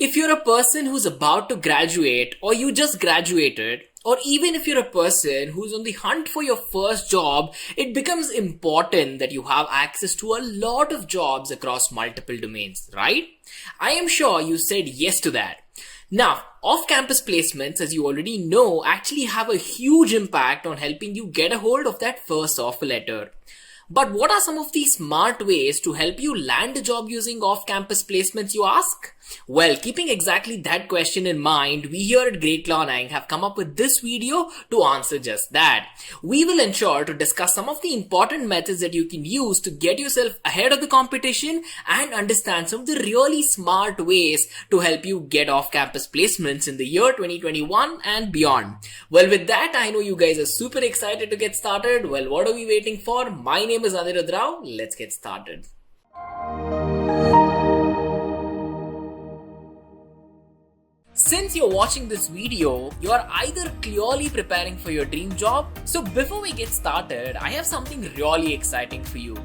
If you're a person who's about to graduate or you just graduated, or even if you're a person who's on the hunt for your first job, it becomes important that you have access to a lot of jobs across multiple domains, right? I am sure you said yes to that. Now, off-campus placements, as you already know, actually have a huge impact on helping you get a hold of that first offer letter. But what are some of the smart ways to help you land a job using off-campus placements, you ask? Well, keeping exactly that question in mind, we here at Great Learning have come up with this video to answer just that. We will ensure to discuss some of the important methods that you can use to get yourself ahead of the competition and understand some of the really smart ways to help you get off-campus placements in the year 2021 and beyond. Well, with that, I know you guys are super excited to get started. Well, what are we waiting for? My name is Anirudh Rao. Let's get started. Since you're watching this video, you are either clearly preparing for your dream job. So before we get started, I have something really exciting for you.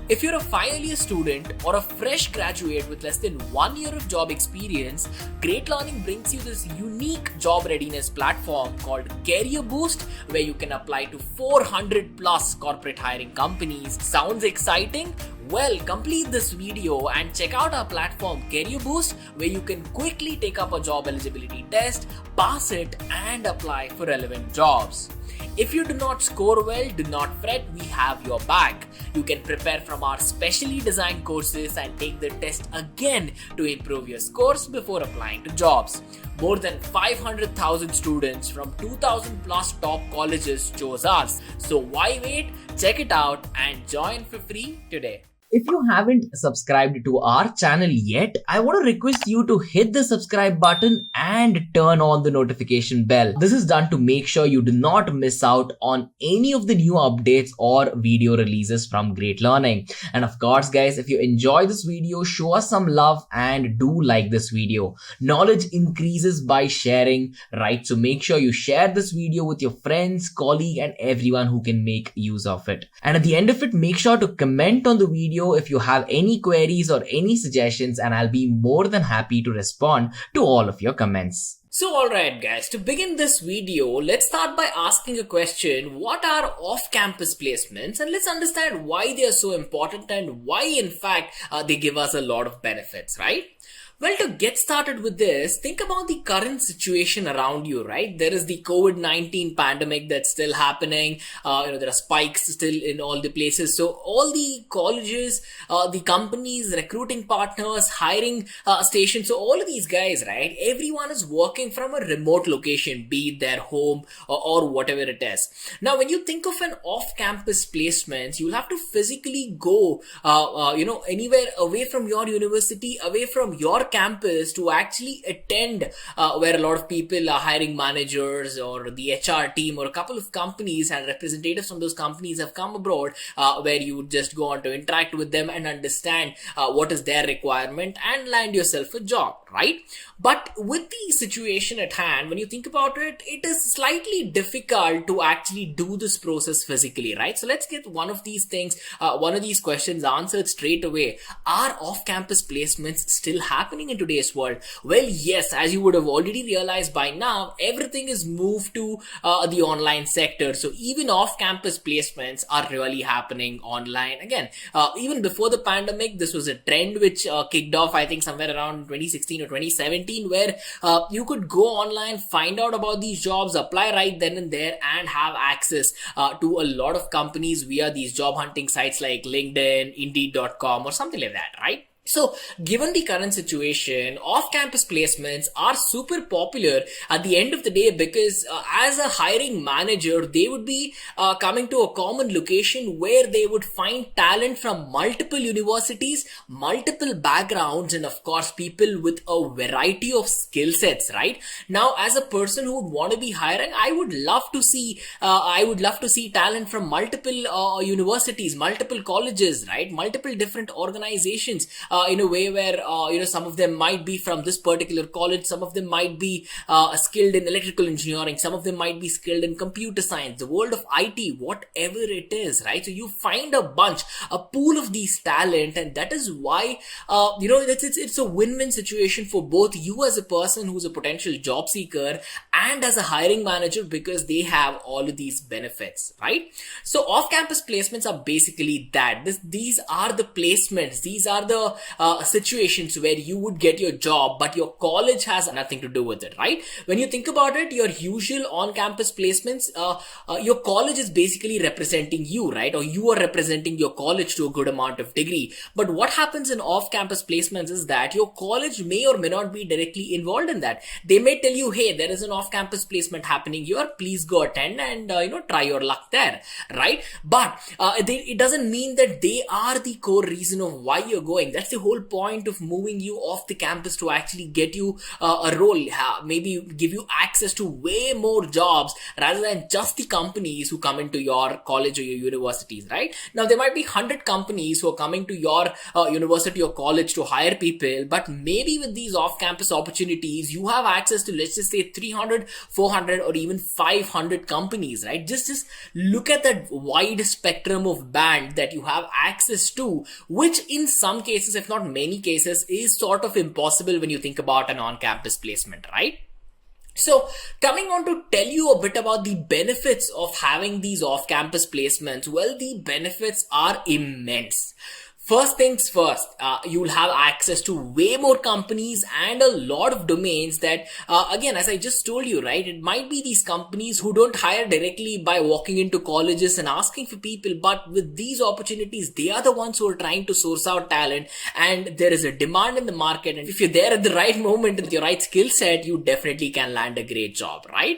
If you're a final year student or a fresh graduate with less than 1 year of job experience, Great Learning brings you this unique job readiness platform called Career Boost, where you can apply to 400 plus corporate hiring companies. Sounds exciting? Well, complete this video and check out our platform Career Boost, where you can quickly take up a job eligibility test, pass it, and apply for relevant jobs. If you do not score well, do not fret, we have your back. You can prepare from our specially designed courses and take the test again to improve your scores before applying to jobs. More than 500,000 students from 2,000 plus top colleges chose us. So why wait? Check it out and join for free today. If you haven't subscribed to our channel yet, I want to request you to hit the subscribe button and turn on the notification bell. This is done to make sure you do not miss out on any of the new updates or video releases from Great Learning. And of course, guys, if you enjoy this video, show us some love and do like this video. Knowledge increases by sharing, right? So make sure you share this video with your friends, colleague, and everyone who can make use of it. And at the end of it, make sure to comment on the video if you have any queries or any suggestions, and I'll be more than happy to respond to all of your comments. So alright guys, to begin this video, let's start by asking a question: what are off-campus placements? And let's understand why they are so important and why in fact they give us a lot of benefits, right? Well, to get started with this, think about the current situation around you, right? There is the COVID-19 pandemic that's still happening. There are spikes still in all the places. So all the colleges, the companies, recruiting partners, hiring stations, so all of these guys, right? Everyone is working from a remote location, be it their home or whatever it is. Now, when you think of an off-campus placement, you'll have to physically go, anywhere away from your university, away from your campus to actually attend where a lot of people are hiring managers or the HR team or a couple of companies and representatives from those companies have come abroad where you would just go on to interact with them and understand what is their requirement and land yourself a job, right? But with the situation at hand, when you think about it, it is slightly difficult to actually do this process physically, right? So let's get one of these questions answered straight away. Are off-campus placements still happening in today's world? Well, yes, as you would have already realized by now, everything is moved to the online sector. So even off-campus placements are really happening online. Again, even before the pandemic, this was a trend which kicked off, I think, somewhere around 2016 or 2017, where you could go online, find out about these jobs, apply right then and there, and have access to a lot of companies via these job hunting sites like LinkedIn, Indeed.com, or something like that, right? So, given the current situation, off-campus placements are super popular at the end of the day because as a hiring manager, they would be coming to a common location where they would find talent from multiple universities, multiple backgrounds, and of course, people with a variety of skill sets, right? Now, as a person who would want to be hiring, I would love to see talent from multiple universities, multiple colleges, right? Multiple different organizations, in a way where some of them might be from this particular college, some of them might be skilled in electrical engineering, some of them might be skilled in computer science, the world of IT, whatever it is, right? So you find a pool of these talent, and that is why it's a win-win situation for both you as a person who's a potential job seeker and as a hiring manager, because they have all of these benefits, right? So off-campus placements are basically that. These are the placements, these are the situations where you would get your job, but your college has nothing to do with it, right? When you think about it, your usual on-campus placements, your college is basically representing you, right? Or you are representing your college to a good amount of degree. But what happens in off-campus placements is that your college may or may not be directly involved in that. They may tell you, hey, there is an off-campus placement happening here, please go attend and try your luck there, right? But it doesn't mean that they are the core reason of why you're going. That's the whole point of moving you off the campus, to actually get you a role, maybe give you access to way more jobs rather than just the companies who come into your college or your universities, right? Now there might be 100 companies who are coming to your university or college to hire people, but maybe with these off-campus opportunities you have access to, let's just say, 300, 400 or even 500 companies, right? Just look at that wide spectrum of band that you have access to, which in some cases, if not many cases, is sort of impossible when you think about an on-campus placement, right? So coming on to tell you a bit about the benefits of having these off-campus placements, well, the benefits are immense. First things first, you'll have access to way more companies and a lot of domains that, again, as I just told you, right, it might be these companies who don't hire directly by walking into colleges and asking for people, but with these opportunities, they are the ones who are trying to source out talent, and there is a demand in the market, and if you're there at the right moment with your right skill set, you definitely can land a great job, right?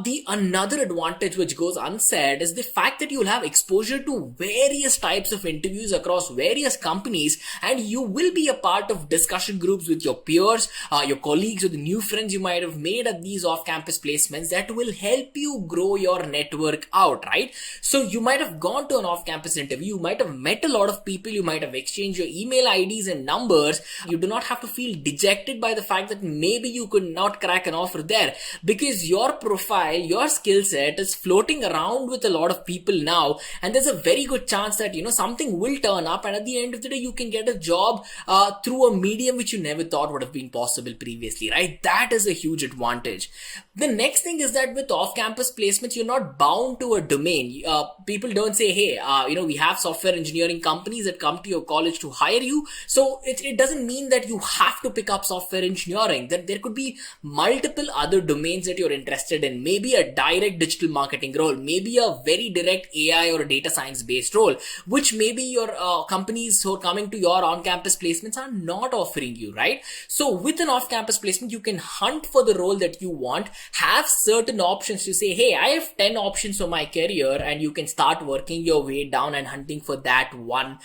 The another advantage which goes unsaid is the fact that you'll have exposure to various types of interviews across various companies, and you will be a part of discussion groups with your peers, your colleagues, or the new friends you might have made at these off-campus placements that will help you grow your network out, right? So you might have gone to an off-campus interview, you might have met a lot of people, you might have exchanged your email IDs and numbers. You do not have to feel dejected by the fact that maybe you could not crack an offer there, because your profile, your skill set is floating around with a lot of people now, and there's a very good chance that something will turn up, and at the end of the day you can get a job through a medium which you never thought would have been possible previously, right? That is a huge advantage. The next thing is that with off-campus placements, you're not bound to a domain. People don't say, hey, we have software engineering companies that come to your college to hire you, so it doesn't mean that you have to pick up software engineering. That there could be multiple other domains that you're interested in. Maybe a direct digital marketing role, maybe a very direct AI or a data science based role, which maybe your companies who are coming to your on-campus placements are not offering you, right? So with an off-campus placement, you can hunt for the role that you want, have certain options to say, hey, I have 10 options for my career, and you can start working your way down and hunting for that one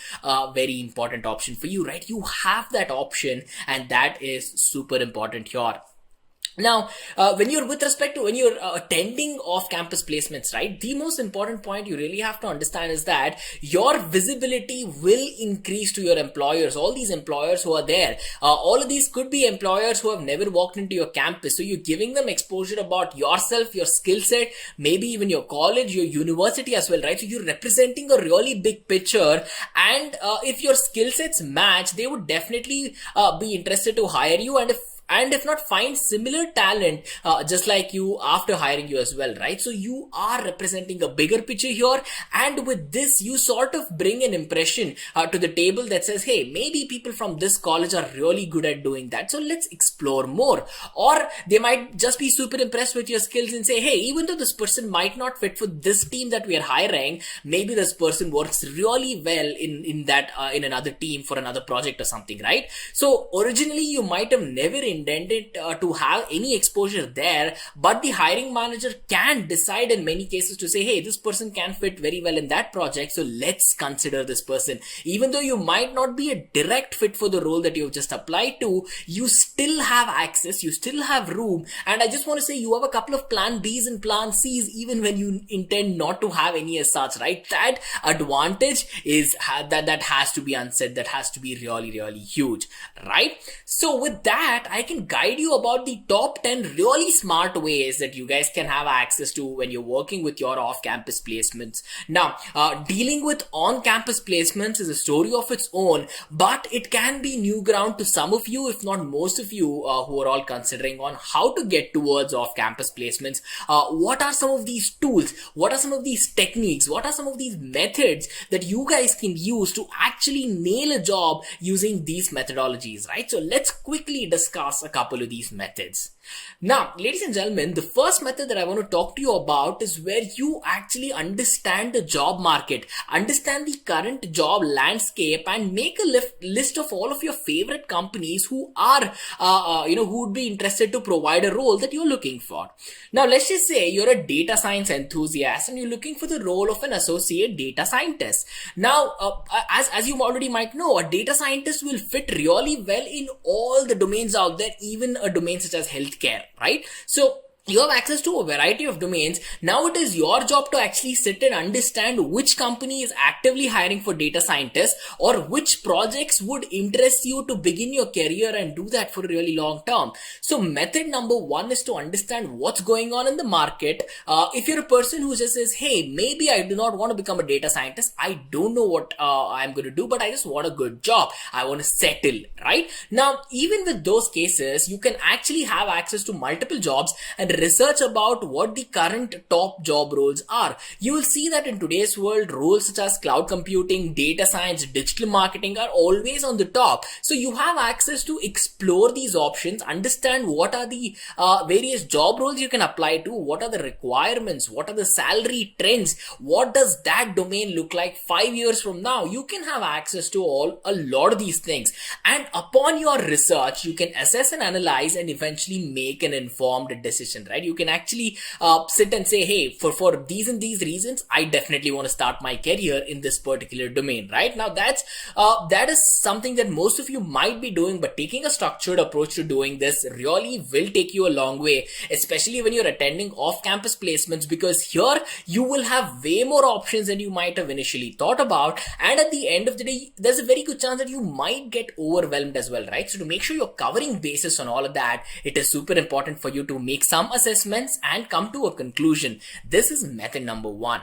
very important option for you, right? You have that option, and that is super important here. Now, when you're attending off-campus placements, right, the most important point you really have to understand is that your visibility will increase to your employers, all these employers who are there. All of these could be employers who have never walked into your campus. So you're giving them exposure about yourself, your skill set, maybe even your college, your university as well, right? So you're representing a really big picture, and if your skill sets match, they would definitely be interested to hire you, and if not, find similar talent just like you after hiring you as well, right? So you are representing a bigger picture here, and with this you sort of bring an impression to the table that says, hey, maybe people from this college are really good at doing that, so let's explore more. Or they might just be super impressed with your skills and say, hey, even though this person might not fit for this team that we are hiring, maybe this person works really well in another team for another project or something, right? So originally you might have never intended to have any exposure there, but the hiring manager can decide in many cases to say, hey, this person can fit very well in that project, so let's consider this person. Even though you might not be a direct fit for the role that you've just applied to, you still have access, you still have room, and I just want to say you have a couple of plan Bs and plan Cs even when you intend not to have any as such, right? That advantage is that has to be unsaid, that has to be really, really huge, right? So with that, I can guide you about the top 10 really smart ways that you guys can have access to when you're working with your off-campus placements. Now, dealing with on-campus placements is a story of its own, but it can be new ground to some of you, if not most of you, who are all considering on how to get towards off-campus placements. What are some of these tools? What are some of these techniques? What are some of these methods that you guys can use to actually nail a job using these methodologies, right? So let's quickly discuss a couple of these methods. Now, ladies and gentlemen, the first method that I want to talk to you about is where you actually understand the job market, understand the current job landscape, and make a list of all of your favorite companies who are, who would be interested to provide a role that you're looking for. Now, let's just say you're a data science enthusiast and you're looking for the role of an associate data scientist. Now, as you already might know, a data scientist will fit really well in all the domains out there, even a domain such as healthcare, right? So you have access to a variety of domains. Now it is your job to actually sit and understand which company is actively hiring for data scientists, or which projects would interest you to begin your career and do that for a really long term. So method number one is to understand what's going on in the market. If you're a person who just says, hey, maybe I do not want to become a data scientist, I don't know what I'm going to do, but I just want a good job, I want to settle, right? Now, even with those cases, you can actually have access to multiple jobs and research about what the current top job roles are. You will see that in today's world, roles such as cloud computing, data science, digital marketing are always on the top. So you have access to explore these options, understand what are the various job roles you can apply to, what are the requirements, what are the salary trends, what does that domain look like 5 years from now. You can have access to a lot of these things, and upon your research, you can assess and analyze and eventually make an informed decision, right? You can actually sit and say, hey, for these and these reasons, I definitely want to start my career in this particular domain, right? Now that is something that most of you might be doing, but taking a structured approach to doing this really will take you a long way, especially when you're attending off-campus placements, because here you will have way more options than you might have initially thought about, and at the end of the day, there's a very good chance that you might get overwhelmed as well, right? So to make sure you're covering bases on all of that, it is super important for you to make some assessments and come to a conclusion. This is method number one,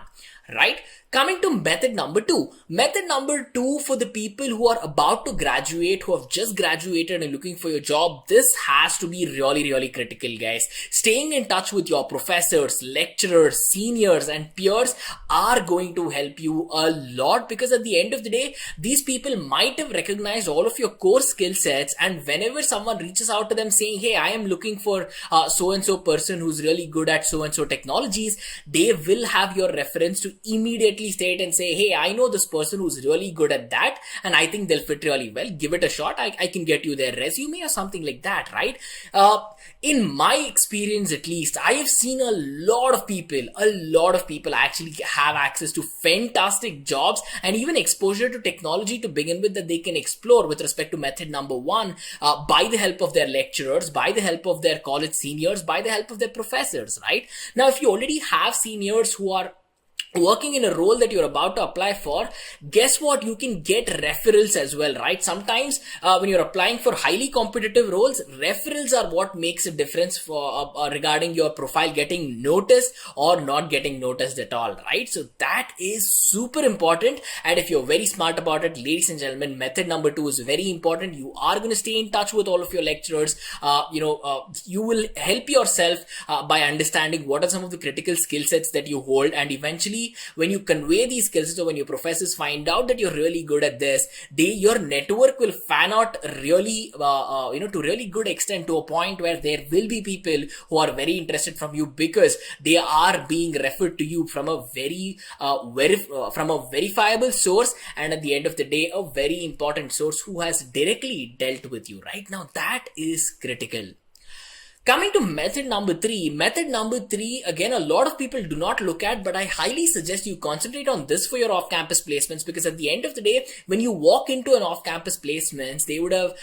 right? Coming to method number two. Method number two, for the people who are about to graduate, who have just graduated and looking for your job, this has to be really, really critical, guys. Staying in touch with your professors, lecturers, seniors, and peers are going to help you a lot, because at the end of the day, these people might have recognized all of your core skill sets, and whenever someone reaches out to them saying, hey, I am looking for so-and-so person who's really good at so-and-so technologies, they will have your reference to immediately state and say, hey, I know this person who's really good at that, and I think they'll fit really well. Give it a shot. I can get you their resume or something like that, right? In my experience, at least, I have seen a lot of people actually have access to fantastic jobs and even exposure to technology to begin with that they can explore with respect to method number one, by the help of their lecturers, by the help of their college seniors, by the help of their professors, right? Now, if you already have seniors who are working in a role that you're about to apply for, guess what? You can get referrals as well, right? Sometimes when you're applying for highly competitive roles, referrals are what makes a difference for regarding your profile getting noticed or not getting noticed at all, right? So that is super important, and if you're very smart about it, ladies and gentlemen, method number two is very important. You are going to stay in touch with all of your lecturers. You will help yourself by understanding what are some of the critical skill sets that you hold, and eventually eventually when you convey these skills, so when your professors find out that you're really good at this, your network will fan out really to really good extent, to a point where there will be people who are very interested from you because they are being referred to you from a from a verifiable source, and at the end of the day a very important source who has directly dealt with you. Right now, that is critical. Coming to method number three, again, a lot of people do not look at, but I highly suggest you concentrate on this for your off-campus placements, because at the end of the day, when you walk into an off-campus placements, they would have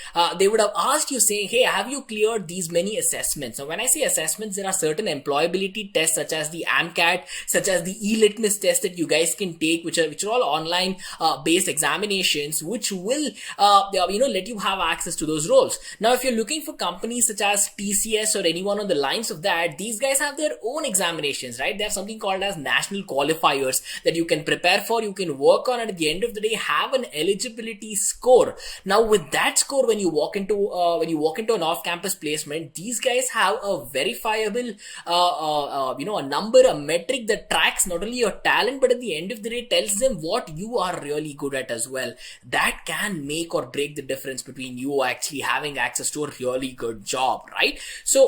asked you, saying, hey, have you cleared these many assessments? So when I say assessments, there are certain employability tests such as the AMCAT, such as the e-litmus test that you guys can take, which are all online based examinations, which will let you have access to those roles. Now, if you're looking for companies such as TCS or anyone on the lines of that, these guys have their own examinations, right? They have something called as national qualifiers that you can prepare for, you can work on, and at the end of the day have an eligibility score. Now, with that score, when you walk into an off-campus placement, these guys have a verifiable a number, a metric that tracks not only your talent, but at the end of the day tells them what you are really good at as well. That can make or break the difference between you actually having access to a really good job, right? So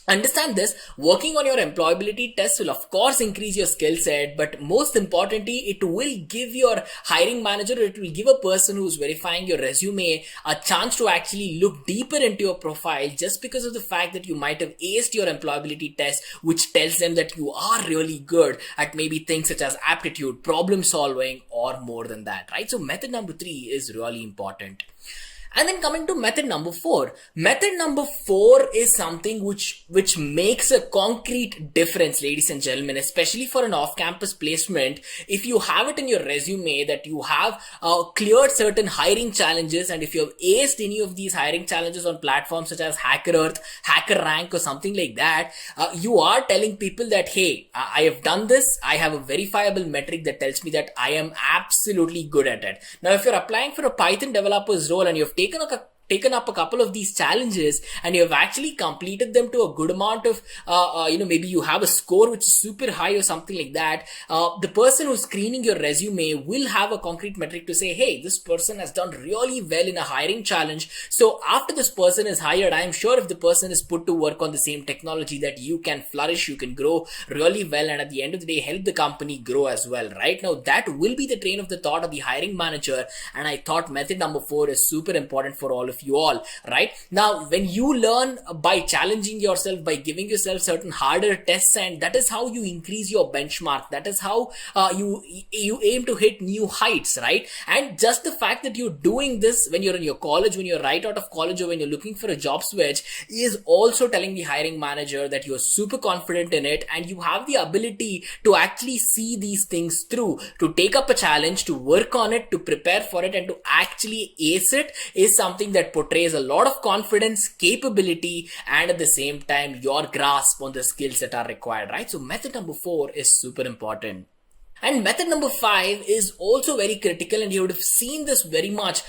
understand this. Working on your employability tests will of course increase your skill set, but most importantly, it will give your hiring manager, it will give a person who's verifying your resume a chance to actually look deeper into your profile, just because of the fact that you might have aced your employability test, which tells them that you are really good at maybe things such as aptitude, problem solving, or more than that, right? So method number 3 is really important. And then coming to method number 4. Method number 4 is something which makes a concrete difference, ladies and gentlemen, especially for an off-campus placement. If you have it in your resume that you have cleared certain hiring challenges, and if you have aced any of these hiring challenges on platforms such as HackerEarth, HackerRank, or something like that, you are telling people that, hey, I have done this. I have a verifiable metric that tells me that I am absolutely good at it. Now, if you're applying for a Python developer's role and you've taken up a couple of these challenges and you have actually completed them to a good amount of maybe you have a score which is super high or something like that, the person who's screening your resume will have a concrete metric to say, hey, this person has done really well in a hiring challenge. So after this person is hired, I am sure if the person is put to work on the same technology, that you can flourish, you can grow really well, and at the end of the day help the company grow as well. Right now, that will be the train of the thought of the hiring manager, and I thought method number 4 is super important for all of you all. Right now, when you learn by challenging yourself, by giving yourself certain harder tests, and that is how you increase your benchmark, that is how you aim to hit new heights, right? And just the fact that you're doing this when you're in your college, when you're right out of college, or when you're looking for a job switch, is also telling the hiring manager that you're super confident in it, and you have the ability to actually see these things through, to take up a challenge, to work on it, to prepare for it, and to actually ace it, is something that portrays a lot of confidence, capability, and at the same time your grasp on the skills that are required, right? So method number 4 is super important. And method number 5 is also very critical, and you would have seen this very much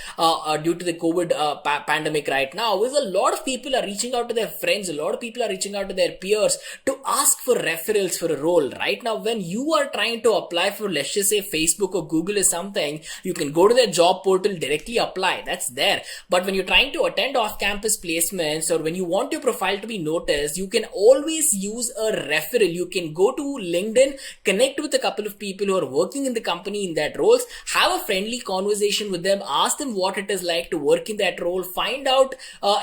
due to the COVID pandemic right now, is a lot of people are reaching out to their friends, a lot of people are reaching out to their peers to ask for referrals for a role. Right now, when you are trying to apply for, let's just say, Facebook or Google or something, you can go to their job portal, directly apply, that's there. But when you're trying to attend off-campus placements, or when you want your profile to be noticed, you can always use a referral. You can go to LinkedIn, connect with a couple of people who are working in the company in that roles, have a friendly conversation with them, ask them what it is like to work in that role, find out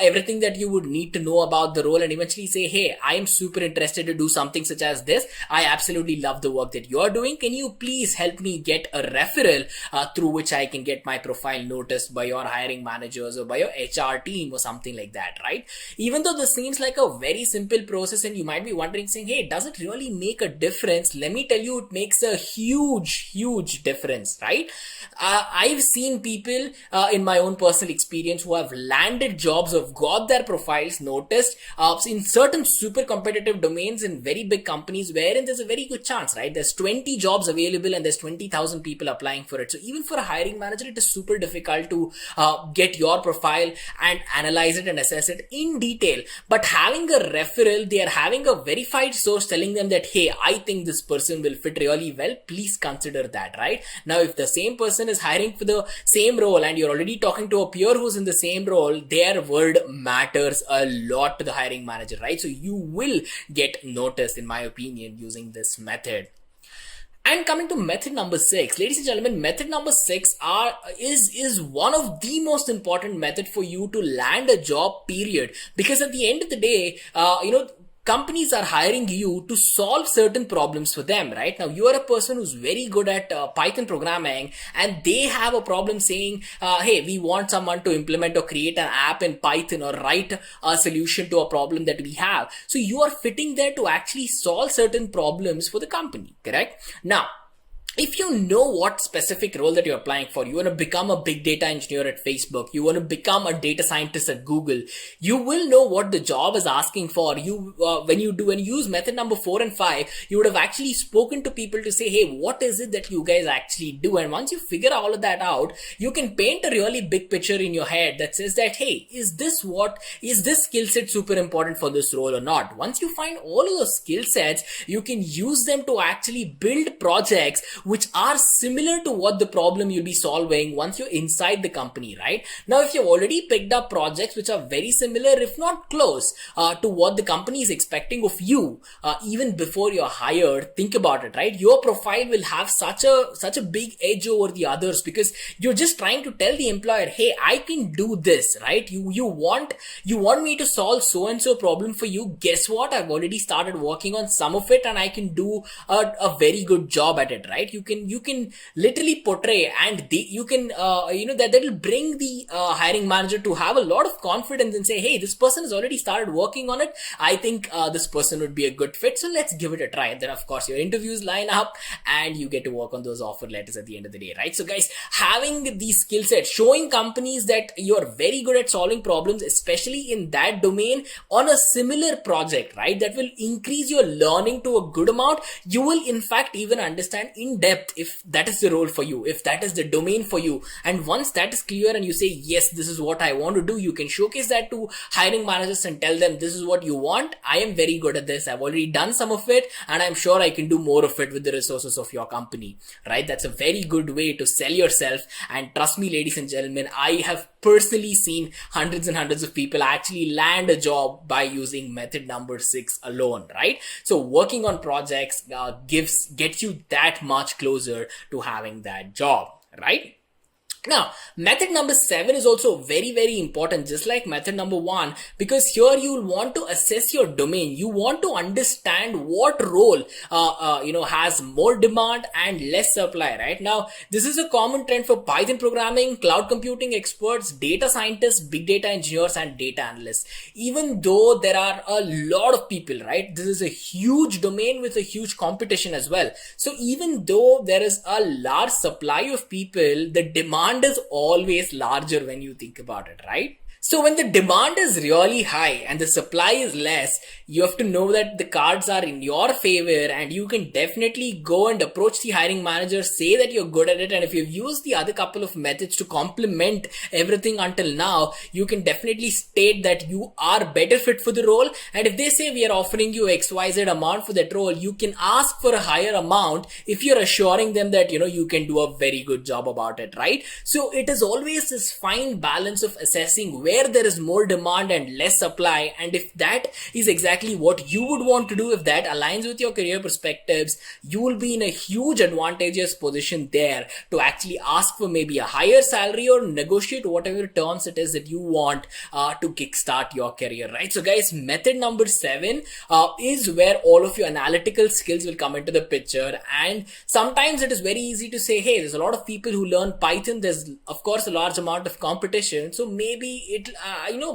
everything that you would need to know about the role, and eventually say, hey, I am super interested to do something such as this. I absolutely love the work that you're doing. Can you please help me get a referral through which I can get my profile noticed by your hiring managers or by your HR team or something like that, right? Even though this seems like a very simple process, and you might be wondering, saying, hey, does it really make a difference? Let me tell you, it makes a huge difference, right? I've seen people in my own personal experience who have landed jobs, who have got their profiles noticed in certain super competitive domains in very big companies, wherein there's a very good chance, right? There's 20 jobs available and there's 20,000 people applying for it. So even for a hiring manager, it is super difficult to get your profile and analyze it and assess it in detail. But having a referral, they are having a verified source telling them that, hey, I think this person will fit really well. please consider that, right? Now, if the same person is hiring for the same role and you're already talking to a peer who's in the same role, their word matters a lot to the hiring manager, right? So you will get noticed, in my opinion, using this method. And coming to method number 6, ladies and gentlemen, method number 6 is one of the most important method for you to land a job, period. Because at the end of the day, companies are hiring you to solve certain problems for them, right? Now, you are a person who's very good at Python programming, and they have a problem saying, hey, we want someone to implement or create an app in Python or write a solution to a problem that we have. So you are fitting there to actually solve certain problems for the company, correct? Now, if you know what specific role that you're applying for, you want to become a big data engineer at Facebook, you want to become a data scientist at Google, you will know what the job is asking for. When you use method number 4 and 5, you would have actually spoken to people to say, hey, what is it that you guys actually do? And once you figure all of that out, you can paint a really big picture in your head that says that, hey, is this skill set super important for this role or not? Once you find all of those skill sets, you can use them to actually build projects which are similar to what the problem you'll be solving once you're inside the company, right? Now, if you've already picked up projects which are very similar, if not close, to what the company is expecting of you, even before you're hired, think about it, right? Your profile will have such a big edge over the others because you're just trying to tell the employer, hey, I can do this, right? You want me to solve so and so problem for you. Guess what? I've already started working on some of it and I can do a very good job at it, right? You can literally portray, and that will bring the hiring manager to have a lot of confidence and say, hey, this person has already started working on it. I think this person would be a good fit, so let's give it a try. And then of course your interviews line up and you get to work on those offer letters at the end of the day, right? So guys, having these skill sets, showing companies that you're very good at solving problems, especially in that domain, on a similar project, right, that will increase your learning to a good amount. You will in fact even understand in depth if that is the role for you, if that is the domain for you. And once that is clear and you say, yes, this is what I want to do, you can showcase that to hiring managers and tell them, this is what you want. I am very good at this. I've already done some of it and I'm sure I can do more of it with the resources of your company, right? That's a very good way to sell yourself. And trust me, ladies and gentlemen, I have personally seen hundreds and hundreds of people actually land a job by using method number 6 alone, right? So working on projects gets you that much closer to having that job, right? Now, method number 7 is also very, very important, just like method number 1, because here you will want to assess your domain. You want to understand what role, has more demand and less supply, right? Now, this is a common trend for Python programming, cloud computing experts, data scientists, big data engineers, and data analysts. Even though there are a lot of people, right? This is a huge domain with a huge competition as well. So even though there is a large supply of people, the demand is always larger when you think about it, right? So when the demand is really high and the supply is less, you have to know that the cards are in your favor and you can definitely go and approach the hiring manager, say that you're good at it. And if you've used the other couple of methods to complement everything until now, you can definitely state that you are better fit for the role. And if they say we are offering you XYZ amount for that role, you can ask for a higher amount if you're assuring them that, you can do a very good job about it, right? So it is always this fine balance of assessing where there is more demand and less supply, and if that is exactly what you would want to do, if that aligns with your career perspectives, you will be in a huge advantageous position there to actually ask for maybe a higher salary or negotiate whatever terms it is that you want to kickstart your career, right? So guys, method number 7 is where all of your analytical skills will come into the picture. And sometimes it is very easy to say, hey, there's a lot of people who learn Python, there's of course a large amount of competition, so maybe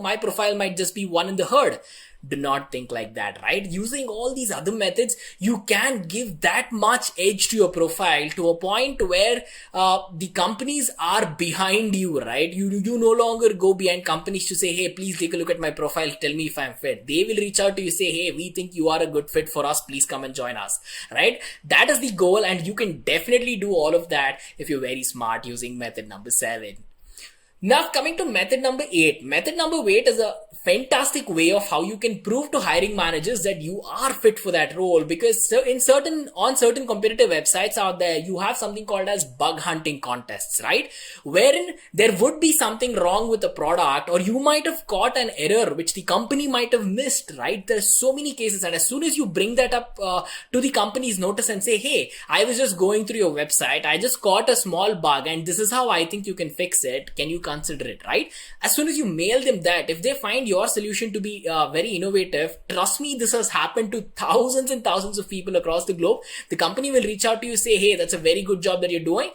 my profile might just be one in the herd. Do not think like that, right? Using all these other methods, you can give that much edge to your profile to a point where the companies are behind you, right? You no longer go behind companies to say, hey, please take a look at my profile, tell me if I'm fit. They will reach out to you, say, hey, we think you are a good fit for us, please come and join us, right? That is the goal, and you can definitely do all of that if you're very smart using method number 7. Now, coming to method number 8. Method number 8 is a fantastic way of how you can prove to hiring managers that you are fit for that role, because on certain competitive websites out there, you have something called as bug hunting contests, right? Wherein there would be something wrong with the product, or you might have caught an error which the company might have missed, right? There's so many cases, and as soon as you bring that up to the company's notice and say, hey, I was just going through your website, I just caught a small bug and this is how I think you can fix it, can you consider it, right? As soon as you mail them that, if they find your solution to be very innovative, trust me, this has happened to thousands and thousands of people across the globe. The company will reach out to you, say, hey, that's a very good job that you're doing.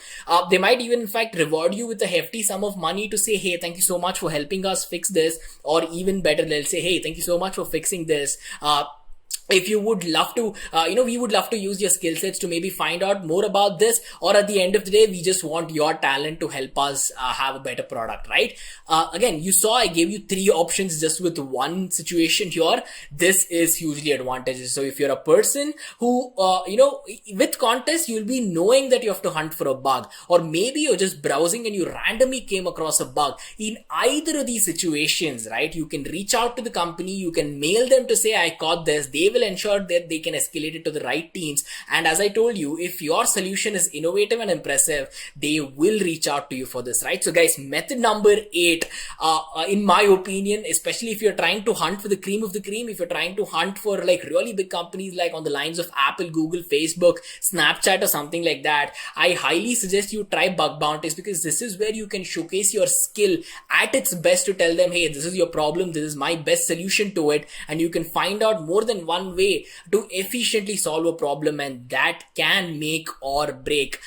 They might even in fact reward you with a hefty sum of money to say, hey, thank you so much for helping us fix this. Or even better, they'll say, hey, thank you so much for fixing this. If you would love to, we would love to use your skill sets to maybe find out more about this, or at the end of the day, we just want your talent to help us have a better product, right? Again, you saw I gave you 3 options just with one situation here. This is hugely advantageous. So if you're a person who, with contests, you'll be knowing that you have to hunt for a bug, or maybe you're just browsing and you randomly came across a bug. In either of these situations, right, you can reach out to the company, you can mail them to say, I caught this. They will ensure that they can escalate it to the right teams. And as I told you, if your solution is innovative and impressive, they will reach out to you for this, right? So guys, method number 8, in my opinion, especially if you're trying to hunt for the cream of the cream, if you're trying to hunt for like really big companies like on the lines of Apple, Google, Facebook, Snapchat or something like that, I highly suggest you try bug bounties, because this is where you can showcase your skill at its best to tell them, hey, this is your problem, this is my best solution to it, and you can find out more than one way to efficiently solve a problem, and that can make or break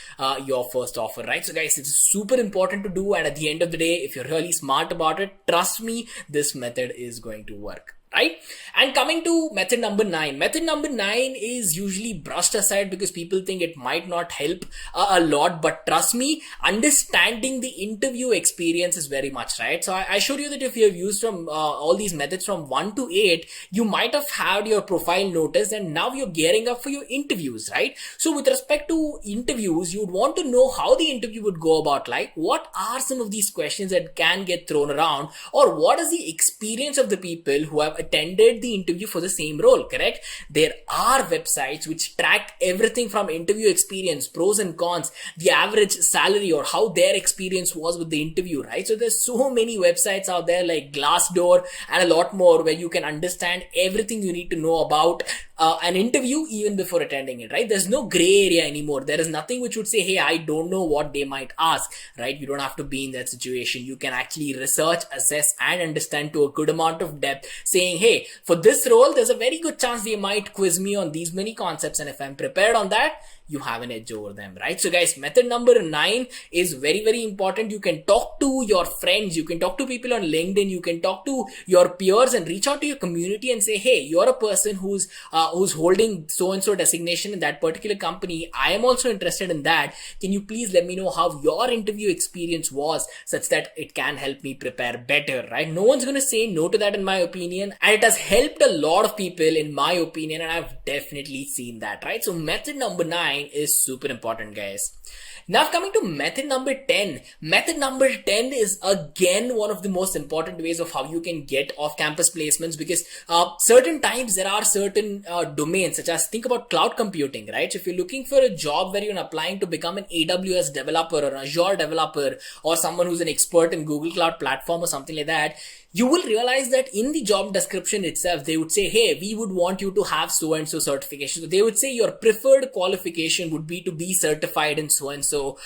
your first offer, right? So guys, it's super important to do, and at the end of the day, if you're really smart about it, trust me, this method is going to work, right? And coming to method number 9. Method number 9 is usually brushed aside because people think it might not help a lot, but trust me, understanding the interview experience is very much, right? So I showed you that if you have used from all these methods from 1 to 8, you might have had your profile noticed, and now you're gearing up for your interviews, right? So with respect to interviews, you'd want to know how the interview would go about, like what are some of these questions that can get thrown around, or what is the experience of the people who have attended the interview for the same role, correct? There are websites which track everything from interview experience, pros and cons, the average salary, or how their experience was with the interview, right? So there's so many websites out there like Glassdoor and a lot more where you can understand everything you need to know about an interview even before attending it, right? There's no gray area anymore. There is nothing which would say, hey, I don't know what they might ask, right? You don't have to be in that situation. You can actually research, assess, and understand to a good amount of depth, saying, hey, for this role, there's a very good chance they might quiz me on these many concepts, and if I'm prepared on that, you have an edge over them, right? So guys, method number 9 is very, very important. You can talk to your friends, you can talk to people on LinkedIn, you can talk to your peers and reach out to your community and say, hey, you're a person who's holding so-and-so designation in that particular company. I am also interested in that. Can you please let me know how your interview experience was, such that it can help me prepare better, right? No one's going to say no to that, in my opinion. And it has helped a lot of people, in my opinion, and I've definitely seen that, right? So method number 9 is super important, guys. Now coming to method number 10. Method number 10 is again one of the most important ways of how you can get off-campus placements, because certain times there are certain domains, such as think about cloud computing, right? So if you're looking for a job where you're applying to become an AWS developer or Azure developer, or someone who's an expert in Google Cloud Platform or something like that, you will realize that in the job description itself, they would say, hey, we would want you to have so-and-so certification. So they would say your preferred qualification would be to be certified in so-and-so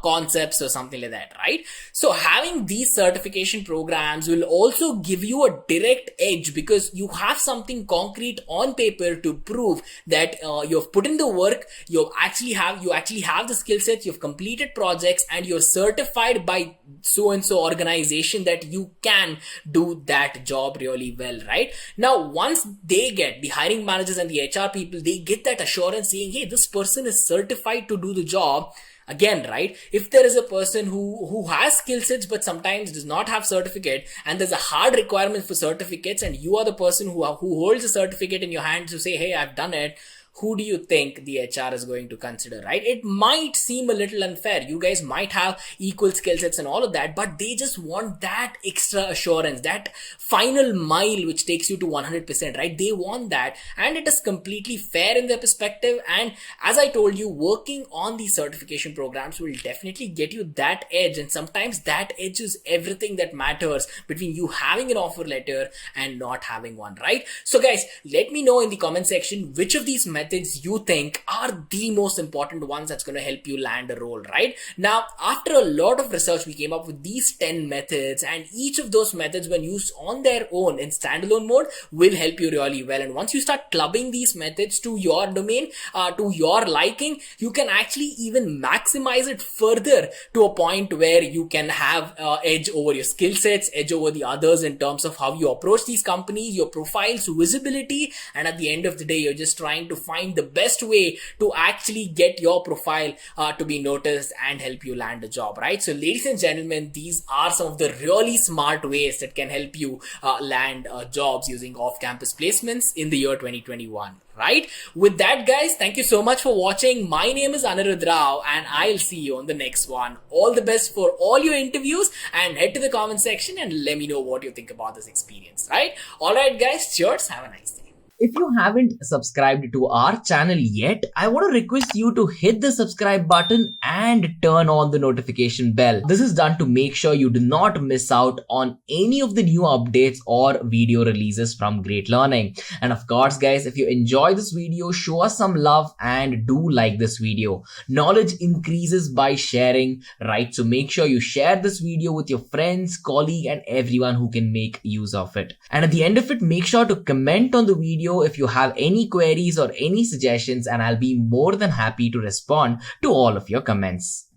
concepts or something like that, right? So having these certification programs will also give you a direct edge, because you have something concrete on paper to prove that you've put in the work, you actually have the skill sets, you've completed projects, and you're certified by so-and-so organization that you can do that job really well, right? Now, once they get, the hiring managers and the HR people, they get that assurance saying, hey, this person is certified to do the job. Again, right? If there is a person who has skill sets but sometimes does not have certificate, and there's a hard requirement for certificates, and you are the person who holds a certificate in your hand to say, hey, I've done it, who do you think the HR is going to consider, right? It might seem a little unfair. You guys might have equal skill sets and all of that, but they just want that extra assurance, that final mile which takes you to 100%, right? They want that, and it is completely fair in their perspective. And as I told you, working on these certification programs will definitely get you that edge, and sometimes that edge is everything that matters between you having an offer letter and not having one, right? So guys, let me know in the comment section which of these methods you think are the most important ones that's going to help you land a role, right? Now, after a lot of research, we came up with these 10 methods, and each of those methods, when used on their own in standalone mode, will help you really well. And once you start clubbing these methods to your domain, to your liking, you can actually even maximize it further to a point where you can have edge over your skill sets, edge over the others in terms of how you approach these companies, your profile's visibility, and at the end of the day, you're just trying to find the best way to actually get your profile to be noticed and help you land a job, right? So ladies and gentlemen, these are some of the really smart ways that can help you land jobs using off-campus placements in the year 2021. Right? With that, guys, thank you so much for watching. My name is Anirudh Rao, and I'll see you on the next one. All the best for all your interviews, and head to the comment section and let me know what you think about this experience, right? Alright guys, cheers, have a nice day. If you haven't subscribed to our channel yet, I want to request you to hit the subscribe button and turn on the notification bell. This is done to make sure you do not miss out on any of the new updates or video releases from Great Learning. And of course, guys, if you enjoy this video, show us some love and do like this video. Knowledge increases by sharing, right? So make sure you share this video with your friends, colleague, and everyone who can make use of it. And at the end of it, make sure to comment on the video if you have any queries or any suggestions, and I'll be more than happy to respond to all of your comments.